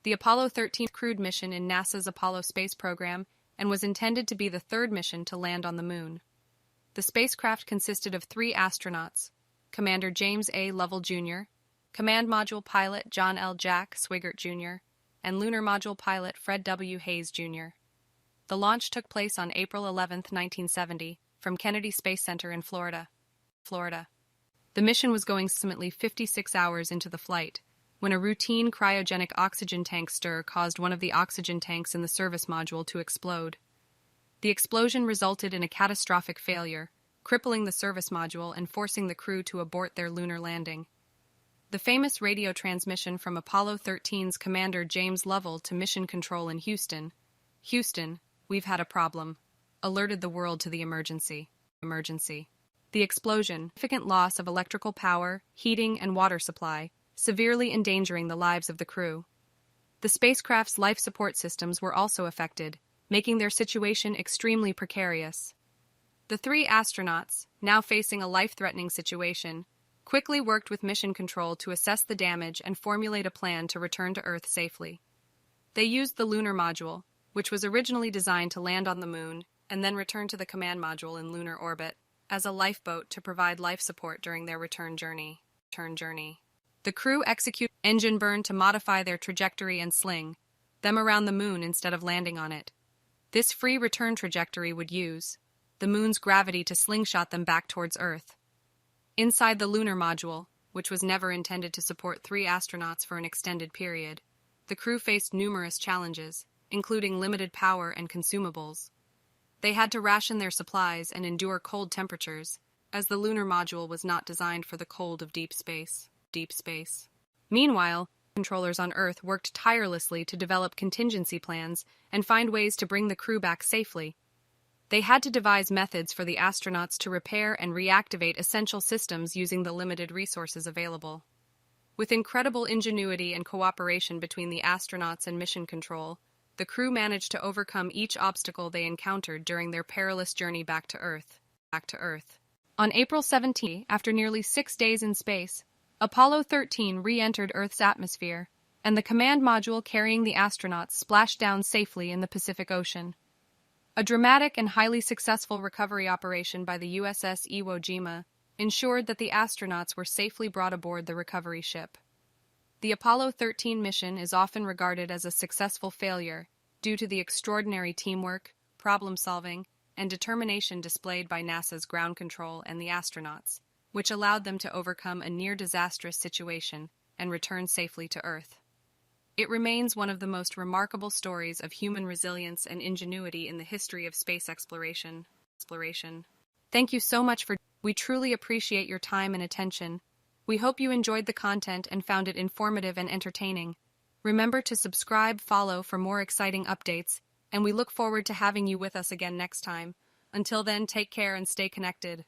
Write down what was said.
the Apollo 13 crewed mission in NASA's Apollo space program and was intended to be the third mission to land on the moon. The spacecraft consisted of 3 astronauts: Commander James A. Lovell, Jr., Command Module Pilot John L. Jack Swigert, Jr., and Lunar Module Pilot Fred W. Hayes, Jr. The launch took place on April 11, 1970, from Kennedy Space Center in Florida. The mission was going approximately 56 hours into the flight when a routine cryogenic oxygen tank stir caused one of the oxygen tanks in the service module to explode. The explosion resulted in a catastrophic failure, crippling the service module and forcing the crew to abort their lunar landing. The famous radio transmission from Apollo 13's Commander James Lovell to Mission Control in Houston, "Houston, we've had a problem," alerted the world to the emergency. The explosion, significant loss of electrical power, heating, and water supply, severely endangering the lives of the crew. The spacecraft's life support systems were also affected, making their situation extremely precarious. The 3 astronauts, now facing a life-threatening situation, quickly worked with Mission Control to assess the damage and formulate a plan to return to Earth safely. They used the lunar module, which was originally designed to land on the moon and then return to the command module in lunar orbit, as a lifeboat to provide life support during their return journey. The crew executed engine burn to modify their trajectory and sling them around the moon instead of landing on it. This free return trajectory would use the moon's gravity to slingshot them back towards Earth. Inside the lunar module, which was never intended to support 3 astronauts for an extended period, the crew faced numerous challenges, including limited power and consumables. They had to ration their supplies and endure cold temperatures, as the lunar module was not designed for the cold of deep space. Meanwhile, controllers on Earth worked tirelessly to develop contingency plans and find ways to bring the crew back safely. They had to devise methods for the astronauts to repair and reactivate essential systems using the limited resources available. With incredible ingenuity and cooperation between the astronauts and Mission Control, the crew managed to overcome each obstacle they encountered during their perilous journey back to Earth. On April 17, after nearly 6 days in space, Apollo 13 re-entered Earth's atmosphere, and the command module carrying the astronauts splashed down safely in the Pacific Ocean. A dramatic and highly successful recovery operation by the USS Iwo Jima ensured that the astronauts were safely brought aboard the recovery ship. The Apollo 13 mission is often regarded as a successful failure due to the extraordinary teamwork, problem-solving, and determination displayed by NASA's ground control and the astronauts, which allowed them to overcome a near-disastrous situation and return safely to Earth. It remains one of the most remarkable stories of human resilience and ingenuity in the history of space exploration. Thank you so much for. We truly appreciate your time and attention. We hope you enjoyed the content and found it informative and entertaining. Remember to subscribe, follow for more exciting updates, and we look forward to having you with us again next time. Until then, take care and stay connected.